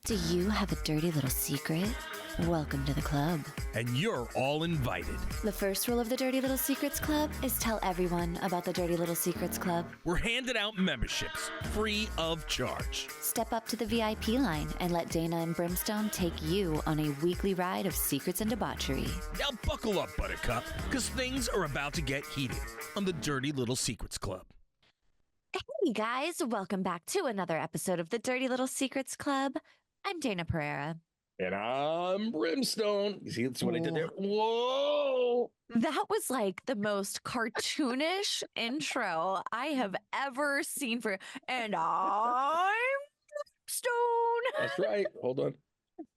Do you have a dirty little secret? Welcome to the club. And you're all invited. The first rule of the Dirty Little Secrets Club is tell everyone about the Dirty Little Secrets Club. We're handing out memberships free of charge. Step up to the VIP line and let Dayna and Brimstone take you on a weekly ride of secrets and debauchery. Now buckle up, Buttercup, because things are about to get heated on the Dirty Little Secrets Club. Hey guys, welcome back to another episode of the Dirty Little Secrets Club. I'm Dayna Pereira. And I'm Brimstone. You see, that's what I did there. Whoa! That was like the most cartoonish intro I have ever seen for. And I'm Stone. That's right. Hold on.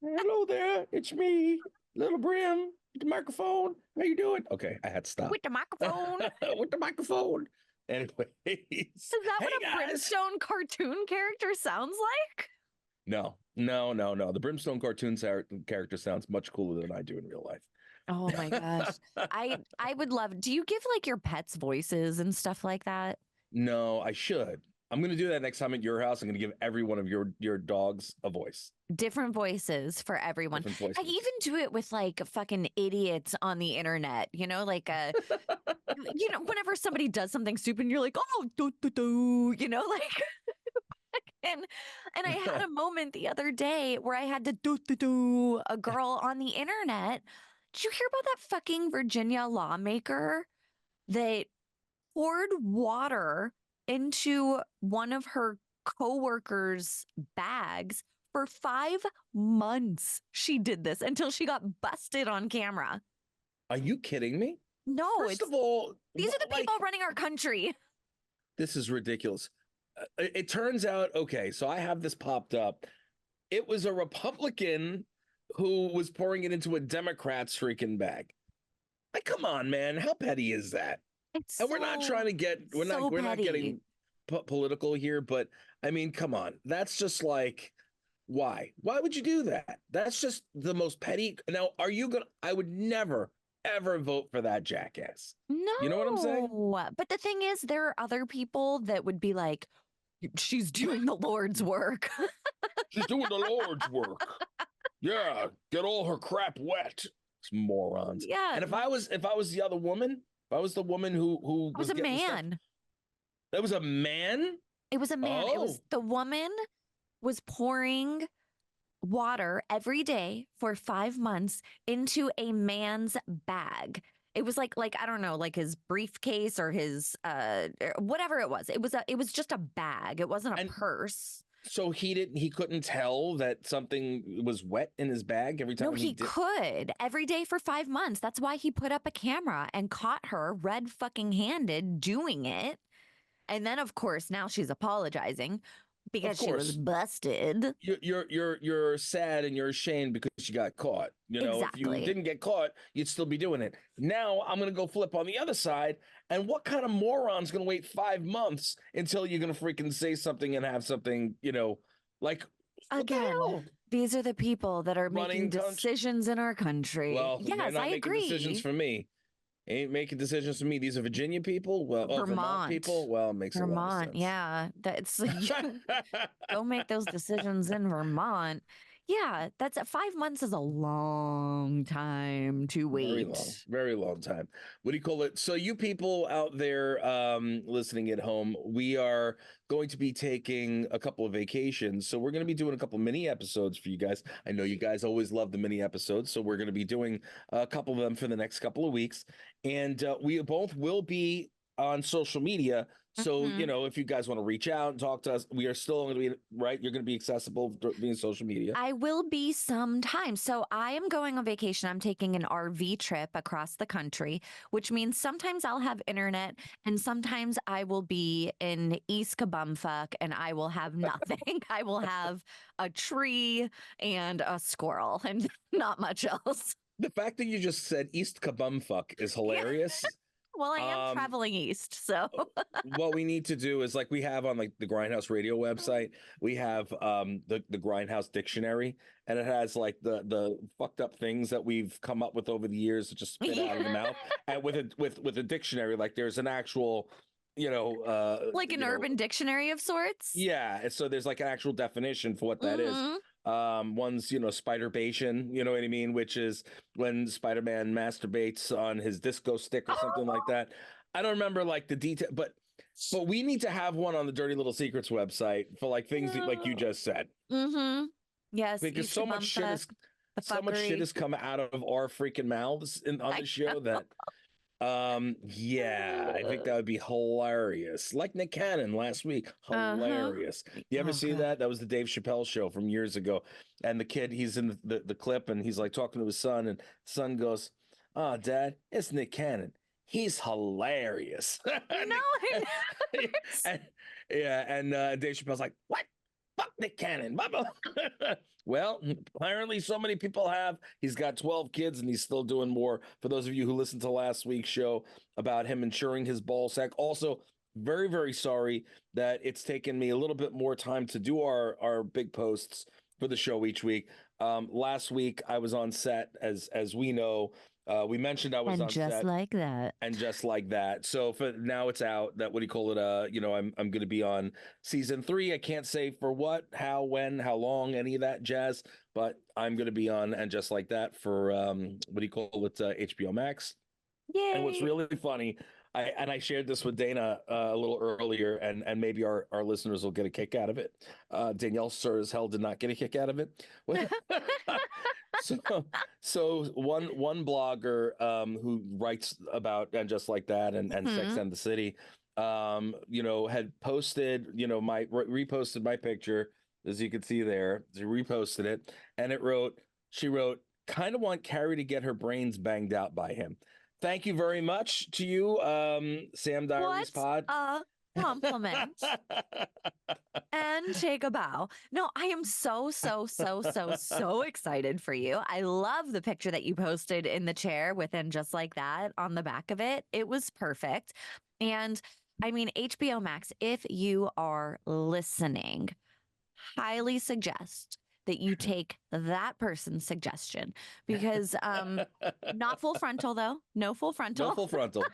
Hello there. It's me, little Brim, with the microphone. How you doing? Okay, I had to stop. With the microphone. With the microphone. Anyways. Is that what a Brimstone cartoon character sounds like? No. The Brimstone cartoon character sounds much cooler than I do in real life. Oh my gosh. I would love, do you give like your pets voices and stuff like that? No, I should. I'm going to do that next time at your house. I'm going to give every one of your dogs a voice. Different voices for everyone. Voices. I even do it with like fucking idiots on the internet, you know, like whenever somebody does something stupid and you're like, oh, you know, like and I had a moment the other day where I had to do a girl on the internet. Did you hear about that fucking Virginia lawmaker that poured water into one of her coworkers' bags for 5 months? She did this until she got busted on camera. Are you kidding me? No. First of all, these are the people running our country. This is ridiculous. It turns out, okay, so I have this popped up. It was a Republican who was pouring it into a Democrat's freaking bag. Like, come on, man. How petty is that? We're not trying to get, we're not getting political here, but I mean, come on. That's just like, why? Why would you do that? That's just the most petty. Now, I would never, ever vote for that jackass. No. You know what I'm saying? But the thing is, there are other people that would be like, she's doing the Lord's work. She's doing the Lord's work. Yeah, get all her crap wet. It's morons. Yeah. And if I was the other woman, if I was the woman who was a man. That was a man? It was a man. Oh. It was the woman was pouring water every day for 5 months into a man's bag. It was like I don't know, like his briefcase or his whatever it was. It was just a bag. It wasn't a purse. So he couldn't tell that something was wet in his bag every time. No, he could every day for 5 months. That's why he put up a camera and caught her red fucking handed doing it. And then, of course, now she's apologizing because she was busted. You're sad and you're ashamed because she got caught. You know, exactly. If you didn't get caught, you'd still be doing it. Now I'm going to go flip on the other side. And what kind of moron's going to wait 5 months until you're going to freaking say something and have something, you know, like, again, these are the people that are making decisions in our country. Well, yes, I agree. Decisions for me. Ain't making decisions for me. These are Virginia people. Well, Vermont people. Well, it makes Vermont, a lot of sense. Yeah, that's go make those decisions in Vermont. Yeah, that's 5 months is a long time to wait. Very long time. What do you call it? So you people out there listening at home, we are going to be taking a couple of vacations. So we're going to be doing a couple mini episodes for you guys. I know you guys always love the mini episodes. So we're going to be doing a couple of them for the next couple of weeks. And we both will be on social media. So, you know, if you guys want to reach out and talk to us, we are still going to be, right? You're going to be accessible via social media. I will be sometime. So I am going on vacation. I'm taking an RV trip across the country, which means sometimes I'll have internet and sometimes I will be in East Kabumfuck and I will have nothing. I will have a tree and a squirrel and not much else. The fact that you just said East Kabumfuck is hilarious. Well, I am traveling east, so what we need to do is like we have on like the Grindhouse Radio website, we have the Grindhouse Dictionary, and it has like the fucked up things that we've come up with over the years to just spit out of the mouth, and with a dictionary, like there's an actual, you know, like an urban dictionary of sorts. Yeah, so there's like an actual definition for what that is. One's, spiderbation, you know what I mean, which is when Spider-Man masturbates on his disco stick or something like that. I don't remember like the detail, but we need to have one on the Dirty Little Secrets website for like things like you just said, Mm-hmm. Yes, because used to bump the so much shit fuckery. has come out of our freaking mouths on I the show that yeah, I think that would be hilarious. Like Nick Cannon last week. Uh-huh. Hilarious. You ever Oh see god. that? That was the Dave Chappelle show from years ago. And the kid, he's in the clip and he's like talking to his son, and son goes, "Oh, Dad, it's Nick Cannon. He's hilarious." No, I never. and, yeah, and Dave Chappelle's like, "What? Fuck Nick Cannon." Well, apparently so many people have. He's got 12 kids and he's still doing more. For those of you who listened to last week's show about him insuring his ball sack. Also, very, very sorry that it's taken me a little bit more time to do our big posts for the show each week. Last week I was on set, as we know. We mentioned I was And on just set. like that. And just like that. So for now it's out that, what do you call it? I'm going to be on season 3. I can't say for what, how, when, how long, any of that jazz, but I'm going to be on And Just Like That for, what do you call it? HBO Max. And what's Yay. really funny, I shared this with Dana a little earlier, and maybe our listeners will get a kick out of it. Danielle sure as hell did not get a kick out of it. so so one blogger who writes about And Just Like That and Sex Mhm. and the City, had posted, reposted my picture, as you can see there. She reposted it, and she wrote, "Kind of want Carrie to get her brains banged out by him." Thank you very much to you, Sam Diaries What Pod. a compliment. And take a bow. No, I am so, so, so, so, so excited for you. I love the picture that you posted in the chair within Just Like That on the back of it. It was perfect. And I mean, HBO Max, if you are listening, highly suggest that you take that person's suggestion because not full frontal though. No full No frontal. full frontal.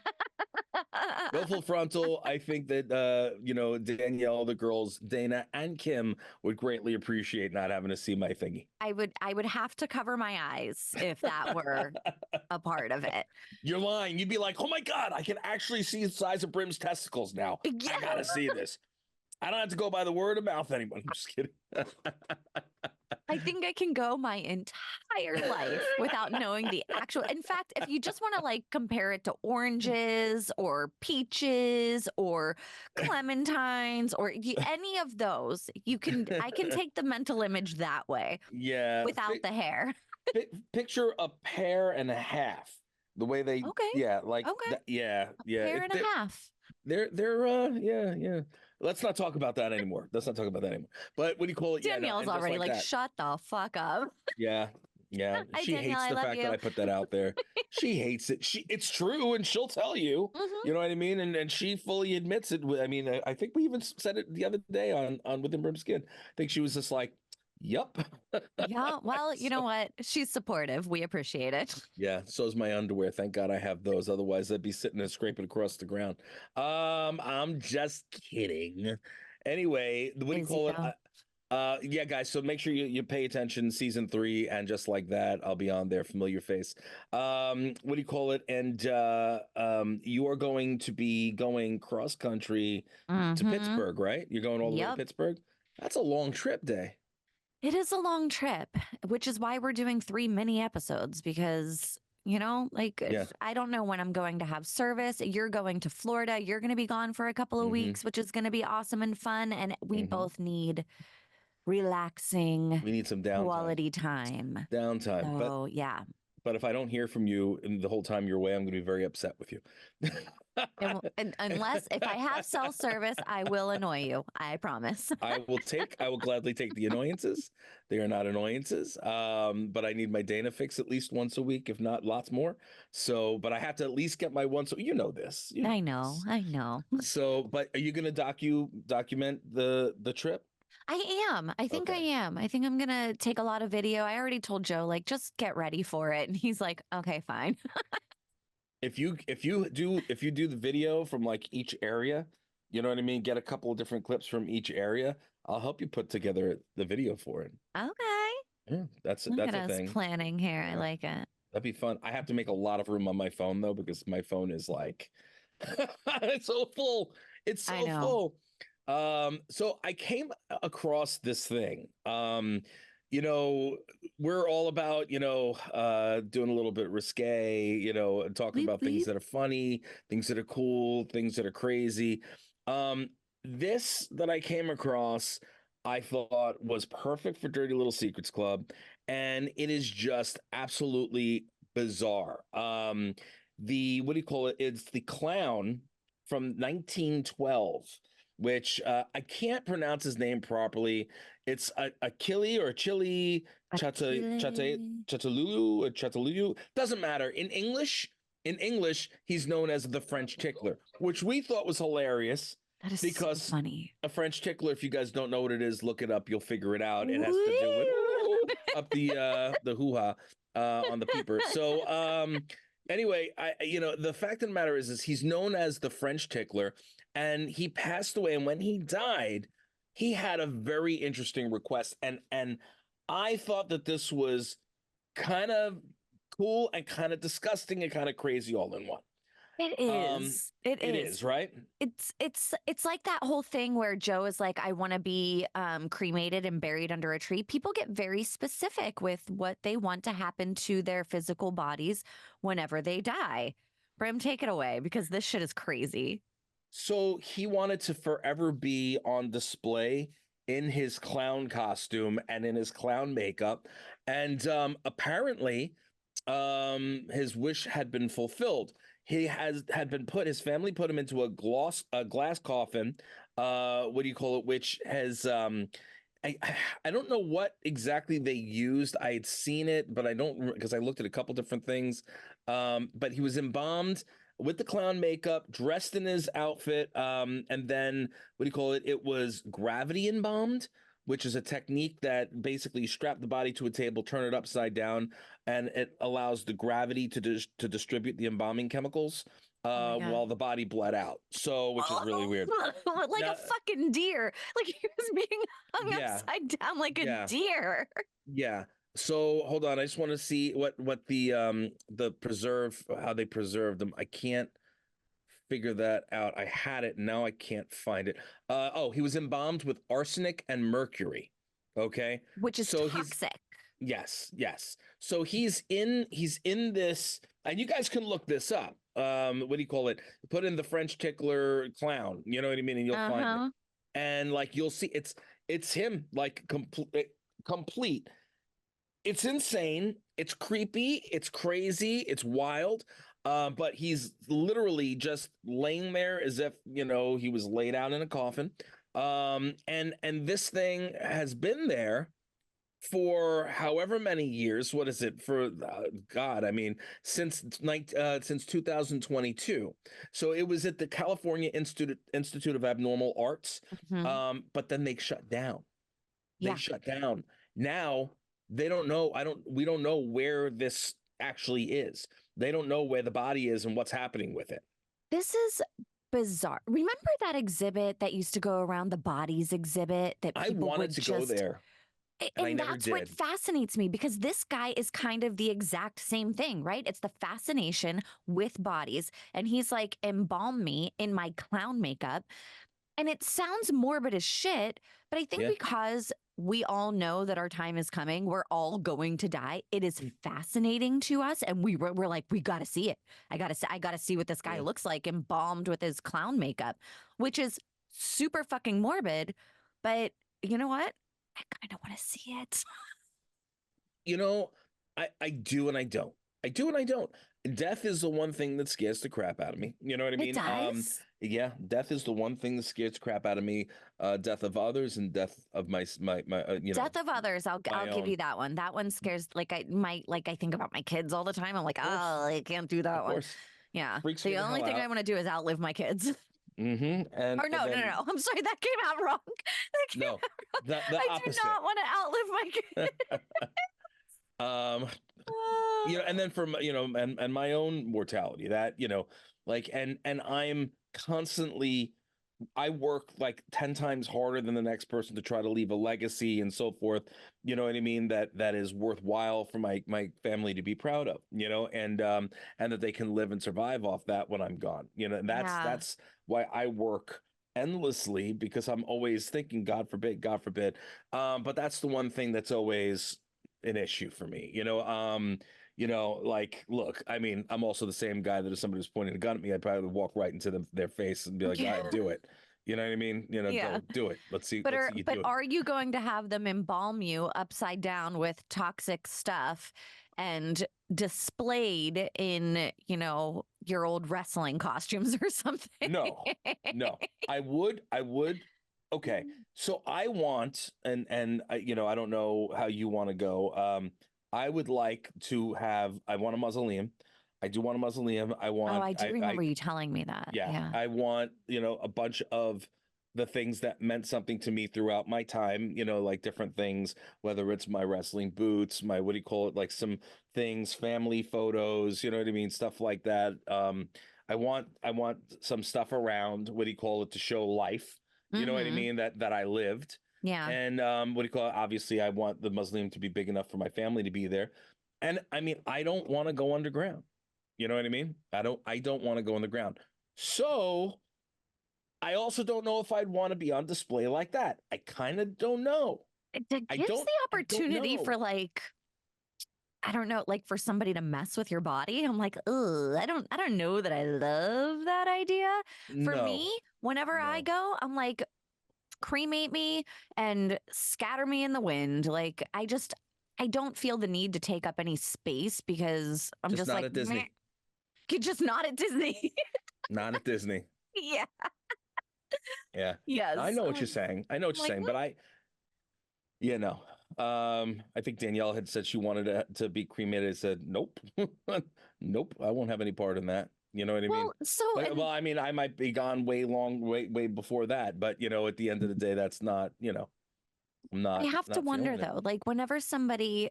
No full frontal. I think that Danielle, the girls, Dana and Kim would greatly appreciate not having to see my thingy. I would have to cover my eyes if that were a part of it. You're lying. You'd be like, "Oh my God, I can actually see the size of Brim's testicles now. Yeah. I gotta see this. I don't have to go by the word of mouth anymore." I'm just kidding. I think I can go my entire life without knowing the actual. In fact, if you just want to like compare it to oranges or peaches or clementines or any of those, I can take the mental image that way Yeah. without the hair. Picture a pear and a half. The way they, Okay. yeah, like, Okay. yeah. Pair and a half. Yeah. Let's not talk about that anymore. Let's not talk about that anymore. But what do you call it? Danielle's And just already like, that. shut the fuck up. Yeah. Hi, She Danielle. hates I the love fact you. that I put that out there. She hates it. It's true, and she'll tell you. Mhm. You know what I mean? And she fully admits it. I mean, I think we even said it the other day on Within Brim Skin. I think she was just like, "Yup." Yeah. Well, you know what? She's supportive. We appreciate it. Yeah, so is my underwear. Thank God I have those. Otherwise, I'd be sitting there scraping across the ground. I'm just kidding. Anyway, what do you Is he call it? though? Yeah, guys. So make sure you pay attention. Season 3, And Just Like That. I'll be on there. Familiar face. What do you call it? And you are going to be going cross country to Mhm. Pittsburgh, right? You're going all the way to Yep. Pittsburgh. That's a long trip day. It is a long trip, which is why we're doing 3 mini episodes because, like Yeah. I don't know when I'm going to have service. You're going to Florida. You're going to be gone for a couple of Mhm. weeks, which is going to be awesome and fun. And we Mhm. both need relaxing We need some downtime. quality time. Downtime. So, yeah. But if I don't hear from you in the whole time you're away, I'm going to be very upset with you. And unless if I have cell service, I will annoy you. I promise. I will gladly take the annoyances. They are not annoyances. But I need my Dana fix at least once a week, if not lots more. So, but I have to at least get my once. You know this. I know. So, but are you going to document the trip? I am. I think I Okay. am. I think I'm gonna take a lot of video. I already told Joe, like, just get ready for it. And he's like, okay, fine. If you do the video from like each area, you know what I mean? Get a couple of different clips from each area. I'll help you put together the video for it. Okay. Yeah, Look that's at a us thing. planning here. I Yeah, like it. that'd be fun. I have to make a lot of room on my phone though, because my phone is like it's so full. It's I so know. full. So I came across this thing. You know, we're all about, doing a little bit risque, and talking Bleep about things bleep. that are funny, things that are cool, things that are crazy. Um, this that I came across, I thought was perfect for Dirty Little Secrets Club, and it is just absolutely bizarre. The what do you call it? It's the clown from 1912, which I can't pronounce his name properly. It's a Achille or Chili Achille. Chatalulu or Chatalulu. Doesn't matter. In English, he's known as the French tickler, which we thought was hilarious That is so because funny. a French tickler, if you gues don't know what it is, look it up. You'll figure it out. It has to do with Woo! up the hoo-ha on the peeper. So anyway, the fact of the matter is he's known as the French tickler, and he passed away. And when he died, he had a very interesting request, and I thought that this was kind of cool and kind of disgusting and kind of crazy all in one. It Um, is. It it is. is, right? It's like that whole thing where Joe is like, I want to be cremated and buried under a tree. People get very specific with what they want to happen to their physical bodies whenever they die. Brim, take it away because this shit is crazy. So he wanted to forever be on display in his clown costume and in his clown makeup. And apparently, his wish had been fulfilled. He had been his family put him into a glass coffin, what do you call it, which has I I don't know what exactly they used. I had seen it, but I don't, because I looked at a couple different things. But he was embalmed with the clown makeup, dressed in his outfit, and then what do you call it? It was gravity embalmed, which is a technique that basically you strap the body to a table, turn it upside down, and it allows the gravity to distribute the embalming chemicals Oh my God. while the body bled out. So, which is really weird. Like a Now, fucking deer. Like he was being hung yeah, upside down like a yeah. deer. Yeah. So hold on, I just want to see what the preserve how they preserved them. I can't figure that out. I had it, now I can't find it. Oh, he was embalmed with arsenic and mercury. Okay. Which is So he's toxic. yes, yes. So he's in this, and you guys can look this up. What do you call it? Put in the French tickler clown, you know what I mean, and you'll find it. Uh-huh. And like you'll see it's him like complete. It's insane. It's creepy. It's crazy. It's wild. But he's literally just laying there as if he was laid out in a coffin. And this thing has been there for however many years. What is it for? God, I mean, since 2022. So it was at the California Institute of Abnormal Arts. Mhm. But then they shut down. They Yeah. shut down. Now they don't know. We don't know where this actually is. They don't know where the body is and what's happening with it. This is bizarre. Remember that exhibit that used to go around, the bodies exhibit that I people wanted would to go just there and I and never that's what did. fascinates me because this guy is kind of the exact same thing, right? It's the fascination with bodies. And he's like, embalm me in my clown makeup. And it sounds morbid as shit, but I think Yeah. because we all know that our time is coming, we're all going to die. It is fascinating to us, and we're like, we got to see it. I got to see what this guy Yeah. looks like, embalmed with his clown makeup, which is super fucking morbid. But you know what? I kind of want to see it. You know, I do and I don't. I do and I don't. Death is the one thing that scares the crap out of me. You know what I It mean? does. Yeah, death is the one thing that scares the crap out of me. Death of others and death of my Death of others. I'll my give own. you that one. That one scares I think about my kids all the time. I'm like, Of course, oh, I can't do of that one. course, Yeah. freaks me The the only hell thing I out. want to do is outlive my kids. And Or no, and no, no, then no. I'm sorry, that came out wrong. That came no, out wrong. the I do opposite. not want to outlive my kids. um, and then for and my own mortality, that like and I'm constantly I work like 10 times harder than the next person to try to leave a legacy and so forth. You know what I mean? That is worthwhile for my family to be proud of, and that they can live and survive off that when I'm gone. And Yeah. that's why I work endlessly, because I'm always thinking, God forbid, God forbid. But that's the one thing that's always an issue for me. Like, look, I mean, I'm also the same guy that if somebody was pointing a gun at me, I'd probably walk right into their face and be like, "All right, do it." You know what I mean? Yeah. Go do it. But Let's see you but do it. are you going to have them embalm you upside down with toxic stuff and displayed in, your old wrestling costumes or something? No, no. I would. Okay, so I want, and I don't know how you want to go. I would like to have. I want a mausoleum. I do want a mausoleum. I Oh, want. I do remember you telling me that. Yeah, Yeah. I want, a bunch of the things that meant something to me throughout my time, like different things, whether it's my wrestling boots, my, what do you call it, like some things, family photos, you know what I mean, stuff like that. I want some stuff around, what do you call it, to show life, you know what I Mm-hmm. mean, that I lived. Yeah. And what do you call it? Obviously, I want the mausoleum to be big enough for my family to be there. And I mean, I don't want to go underground. You know what I mean? I don't want to go on the ground. So I also don't know if I'd want to be on display like that. I kind of don't know. It I gives don't the I don't opportunity for, know. like, I don't know, like, for somebody to mess with your body. I'm like, ugh, I don't know that I love that idea. For No. me, whenever I No. go, I'm like, cremate me and scatter me in the wind. Like, I don't feel the need to take up any space because I'm Just just not like, at meh, Disney. just not at Disney. Not at Disney. Yeah. Yeah. I Yes. know what you're saying. I know what I'm you're like, saying, but you know, I think Danielle had said she wanted to be cremated. I said, nope. Nope. I won't have any part in that. You know what I mean? well, so, Like, and well, I mean, I might be gone way before that, but at the end of the day, that's not, I'm I not have to wonder feeling it. though, like whenever somebody,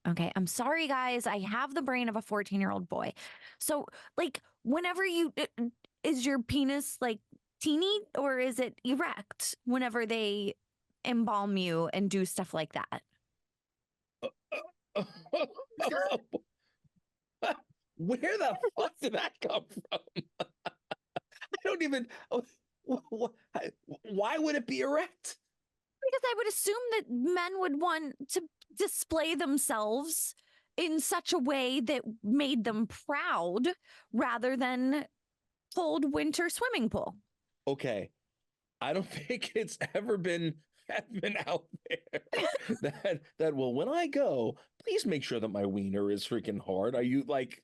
okay, I'm sorry guys, I have the brain of a 14-year-old boy. So, like, whenever is your penis like teeny or is it erect whenever they embalm you and do stuff like that? Where the fuck did that come from? I don't even. Why would it be erect? Because I would assume that men would want to display themselves in such a way that made them proud rather than cold winter swimming pool. Okay, I don't think it's ever been out there that well, when I go, please make sure that my wiener is freaking hard. Are you like,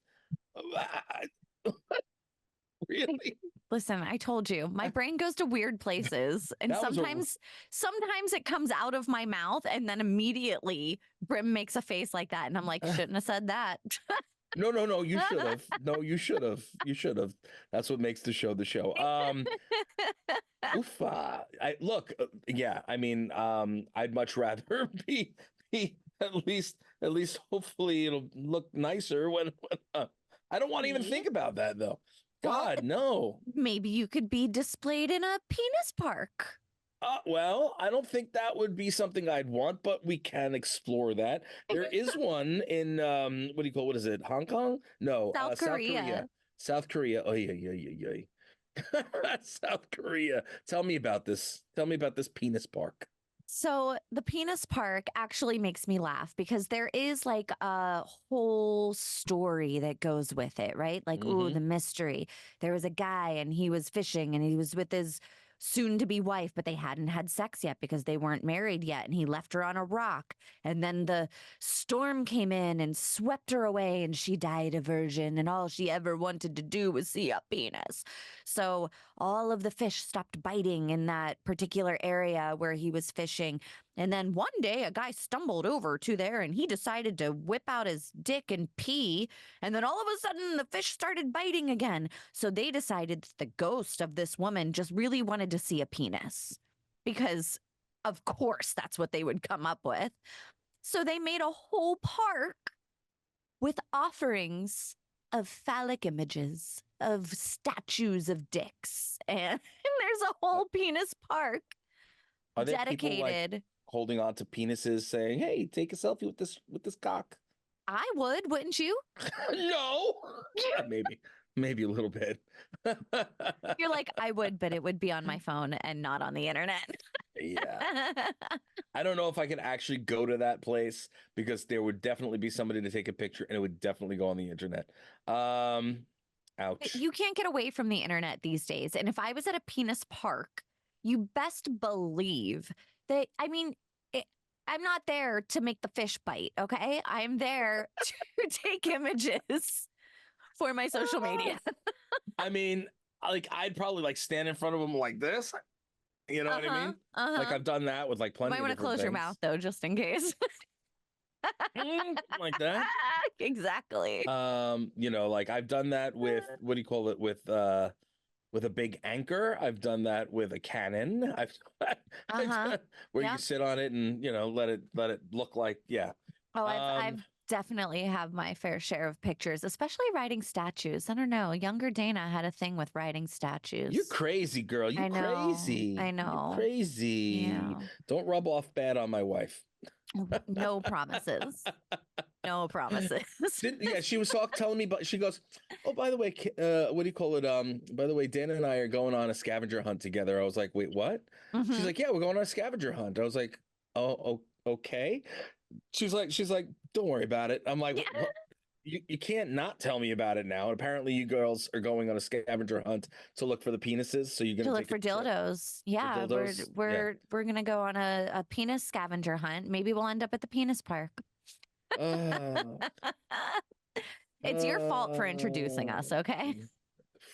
really? Listen, I told you, my brain goes to weird places, and That was a sometimes it comes out of my mouth, and then immediately Brim makes a face like that, and I'm like, shouldn't have said that. no, no, no. You should have. No, you should have. You should have. That's what makes the show the show. Oof. I look. Yeah. I mean, I'd much rather be at least. Hopefully, it'll look nicer when I don't want to even See? think about that though. Well, God, no. maybe you could be displayed in a penis park. Well, I don't think that would be something I'd want, but we can explore that. There is one in what is it? Hong Kong? No, South South Korea. Korea. South Korea. Oh yeah, yeah, yeah, yeah. South Korea. Tell me about this. Tell me about this penis park. So the penis park actually makes me laugh because there is like a whole story that goes with it, right? Like, oh, Mm-hmm. the mystery. There was a guy and he was fishing and he was with his soon to be wife, but they hadn't had sex yet because they weren't married yet. And he left her on a rock. And then the storm came in and swept her away and she died a virgin. And all she ever wanted to do was see a penis. So all of the fish stopped biting in that particular area where he was fishing. And then one day a guy stumbled over to there and he decided to whip out his dick and pee. And then all of a sudden the fish started biting again. So they decided that the ghost of this woman just really wanted to see a penis because, of course, that's what they would come up with. So they made a whole park with offerings of phallic images, of statues of dicks. And there's There's a whole penis park Are there people like dedicated. holding on to penises saying, hey, take a selfie with this cock? I would, wouldn't you? No. Maybe a little bit. You're like, I would, but it would be on my phone and not on the internet. Yeah. I don't know if I could actually go to that place because there would definitely be somebody to take a picture and it would definitely go on the internet. Ouch. You can't get away from the internet these days. And if I was at a penis park, you best believe that, I mean, I'm not there to make the fish bite, okay? I'm there to take images for my social media. I mean, like I'd probably like stand in front of them like this. You know what I mean? Like I've done that with like plenty Might of want to different close your things. mouth though, just in case. Like that. Exactly. You know, like I've done that with what do you call it? With a big anchor. I've done that with a cannon. Where you can sit on it and you know let it look like Oh, I've definitely have my fair share of pictures, especially riding statues. I don't know. Younger Dana had a thing with riding statues. You're crazy, girl. You're crazy. I know. You're crazy. Yeah. Don't rub off bad on my wife. No promises. No promises. Yeah, she was telling me, but she goes, "Oh, by the way, what do you call it? By the way, Dana and I are going on a scavenger hunt together." I was like, "Wait, what?" She's like, "Yeah, we're going on a scavenger hunt." I was like, "Oh, okay." She's like, "Don't worry about it." I'm like, "What? You can't not tell me about it now." And apparently, you girls are going on a scavenger hunt to look for the penises. So you're gonna to look for dildos. Yeah, dildos? we're gonna go on a penis scavenger hunt. Maybe we'll end up at the penis park. It's your fault for introducing us, okay?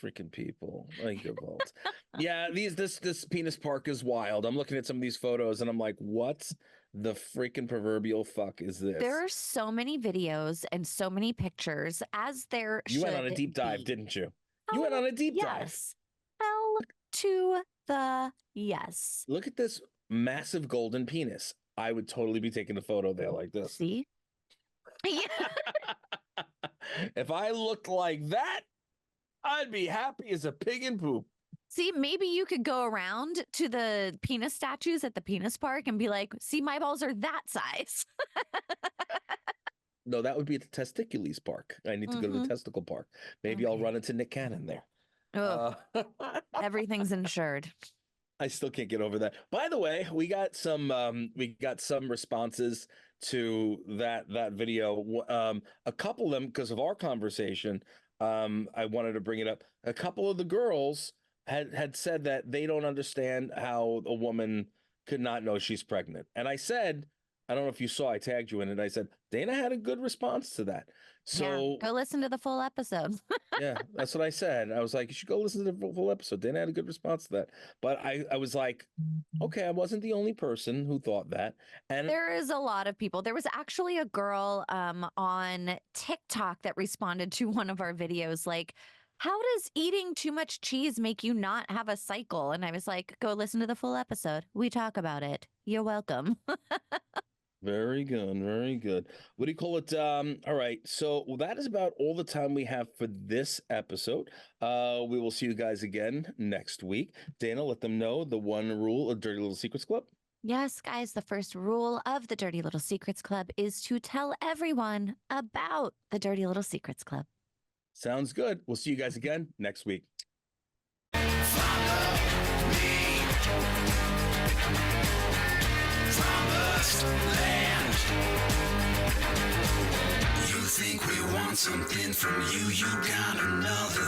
Freaking people, like your fault. Yeah, this penis park is wild. I'm looking at some of these photos and I'm like, what the freaking proverbial fuck is this? There are so many videos and so many pictures, as there You should went on a deep dive, be. didn't you? You went on a deep dive. Yes. Hell to the yes. Look at this massive golden penis. I would totally be taking a photo there like this. See? Yeah. If I looked like that, I'd be happy as a pig in poop. See, maybe you could go around to the penis statues at the penis park and be like, see, my balls are that size. No, that would be at the Testicules Park. I need to go to the Testicle Park. Maybe I'll run into Nick Cannon there. Everything's insured. I still can't get over that. By the way, we got some responses to that video. A couple of them, because of our conversation, I wanted to bring it up. A couple of the girls had said that they don't understand how a woman could not know she's pregnant. And I said, I don't know if you saw, I tagged you in it. I said, Dana had a good response to that. So go listen to the full episode. yeah, that's what I said. I was like, you should go listen to the full episode. Dana had a good response to that. But I was like, okay, I wasn't the only person who thought that. And there is a lot of people. There was actually a girl on TikTok that responded to one of our videos like, how does eating too much cheese make you not have a cycle? And I was like, go listen to the full episode. We talk about it. You're welcome. Very good. Very good. What do you call it? All right. So that is about all the time we have for this episode. We will see you guys again next week. Dana, let them know the one rule of Dirty Little Secrets Club. Yes, guys, the first rule of the Dirty Little Secrets Club is to tell everyone about the Dirty Little Secrets Club. Sounds good. We'll see you guys again next week. You think we want something from you, you got another